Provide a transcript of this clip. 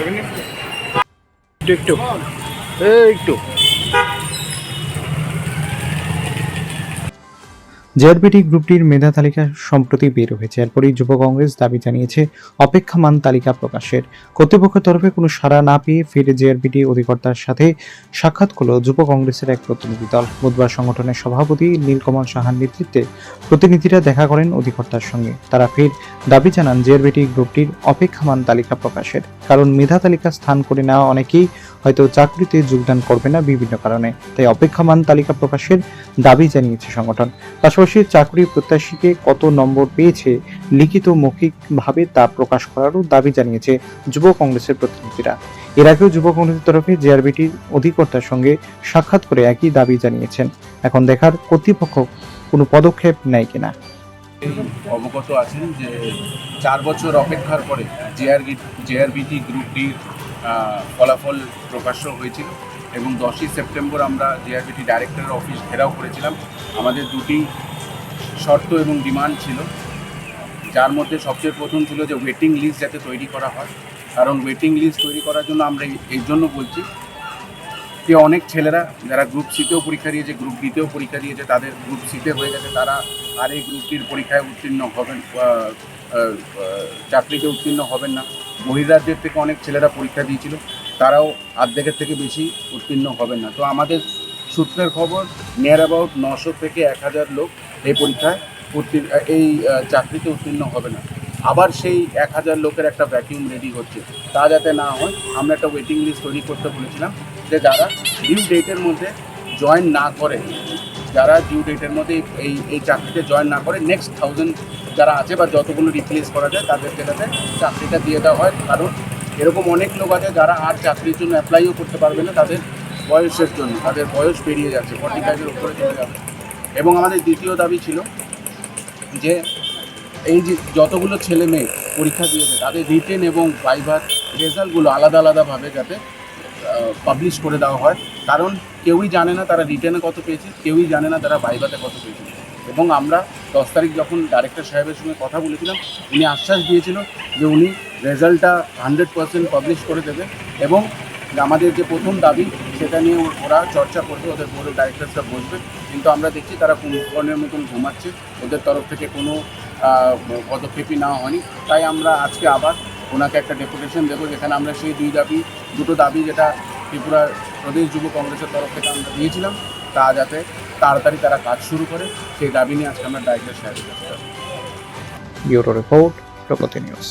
একটু একটু জেআরবিটি গ্রুপটির মেধা তালিকা সম্প্রতি বের হয়েছে। এরপরই যুব কংগ্রেস দাবি জানিয়েছে অপেক্ষমান তালিকা প্রকাশের। কর্তৃপক্ষের তরফে কোনো সাড়া না পেয়ে ফিরে জেআরবিটি অধিকর্তার সাথে সাক্ষাৎ করল যুব কংগ্রেসের এক প্রতিনিধি দল। বুধবার সংগঠনের সভাপতি নীলকমল সাহার নেতৃত্বে প্রতিনিধিরা দেখা করেন অধিকর্তার সঙ্গে। তারা ফের দাবি জানান জেআরবিটি গ্রুপটির অপেক্ষমান তালিকা প্রকাশের, কারণ মেধা তালিকা স্থান করে নেওয়া অনেকেই হয়তো চাকরিতে যোগদান করবে না বিভিন্ন কারণে। তাই অপেক্ষমান তালিকা প্রকাশের দাবি জানিয়েছে সংগঠন। পাশাপাশি চাকরি প্রত্যাশীকে কত নম্বর পেয়েছে লিখিত মৌখিকভাবে তা প্রকাশ করারও দাবি জানিয়েছে যুব কংগ্রেসের প্রতিনিধিরা। এর আগেও যুব কংগ্রেসের তরফে জেআরবিটির অধিকর্তার সঙ্গে সাক্ষাৎ করে একই দাবি জানিয়েছেন। এখন দেখার কর্তৃপক্ষ কোনো পদক্ষেপ নেয় কিনা। অবগত আছেন যে 4 বছর অপেক্ষার পরে জেআরবিটি গ্রুপটির ফলাফল প্রকাশ্য হয়েছিল এবং 10ই সেপ্টেম্বর আমরা জেআরবিটি ডাইরেক্টরের অফিস ঘেরাও করেছিলাম। আমাদের দুটি শর্ত এবং ডিমান্ড ছিল, যার মধ্যে সবচেয়ে প্রথম ছিল যে ওয়েটিং লিস্ট যাতে তৈরি করা হয়। কারণ ওয়েটিং লিস্ট তৈরি করার জন্য আমরা এই জন্য বলছি যে অনেক ছেলেরা যারা গ্রুপ সিতেও পরীক্ষা দিয়েছে, গ্রুপ বিতেও পরীক্ষা দিয়েছে, তাদের গ্রুপ সিতে হয়ে গেছে, তারা আর এই গ্রুপটির পরীক্ষায় উত্তীর্ণ হবেন, চাকরিতে উত্তীর্ণ হবেন না। বহির্রাজ্যের থেকে অনেক ছেলেরা পরীক্ষা দিয়েছিল, তারাও অর্ধেকের থেকে বেশি উত্তীর্ণ হবেন না। তো আমাদের সূত্রের খবর নিয়ার অ্যাবাউট 900 থেকে 1000 লোক এই পরীক্ষায় এই চাকরিতে উত্তীর্ণ হবে না। আবার সেই 1000 লোকের একটা ভ্যাকিউম রেডি হচ্ছে, তা যাতে না হয় আমরা একটা ওয়েটিং লিস্ট তৈরি করতে বলেছিলাম যে যারা ডিউ ডেটের মধ্যে জয়েন না করে, যারা ডিউ ডেটের মধ্যে এই চাকরিতে জয়েন না করে, নেক্সট 1000 যারা আছে বা যতগুলো রিপ্লেস করা যায় তাদেরকে যাতে চাকরিটা দিয়ে দেওয়া হয়। কারণ এরকম অনেক লোক আছে যারা আর চাকরির জন্য অ্যাপ্লাইও করতে পারবে না, তাদের বয়সের জন্য, তাদের বয়স পেরিয়ে যাচ্ছে, 45-এর উপরে চলে যাবে। এবং আমাদের দ্বিতীয় দাবি ছিল যে এই যে যতগুলো ছেলে মেয়ে পরীক্ষা দিয়েছে তাদের রিটেন এবং ভাইভার রেজাল্টগুলো আলাদা আলাদাভাবে যাতে পাবলিশ করে দেওয়া হয়। কারণ কেউই জানে না তারা রিটেনে কত পেয়েছে, কেউই জানে না তারা ভাইভাতে কত পেয়েছে। এবং আমরা 10 তারিখ যখন ডাইরেক্টর সাহেবের সঙ্গে কথা বলেছিলাম, উনি আশ্বাস দিয়েছিল যে উনি রেজাল্টটা 100% পাবলিশ করে দেবে এবং আমাদের যে প্রথম দাবি সেটা নিয়ে ওরা চর্চা করবে, ওদের বোর্ডের ডাইরেক্টরসরা বসবে। কিন্তু আমরা দেখছি তারা কুম্ভকর্ণের মতন ঘুমাচ্ছে, ওদের তরফ থেকে কোনো পদক্ষেপই নেওয়া হয়নি। তাই আমরা আজকে আবার ওনাকে একটা ডেপুটেশন দেবো, যেখানে আমরা সেই দুটো দাবি যেটা ত্রিপুরা প্রদেশ যুব কংগ্রেসের তরফ থেকে আমরা দিয়েছিলাম, তা যাতে তাড়াতাড়ি তারা কাজ শুরু করে, সেই দাবি নিয়ে আজকে আমরা ডাইরেক্টর সাহেবের কাছে যাব। ব্যুরো রিপোর্ট, প্রগতি নিউজ।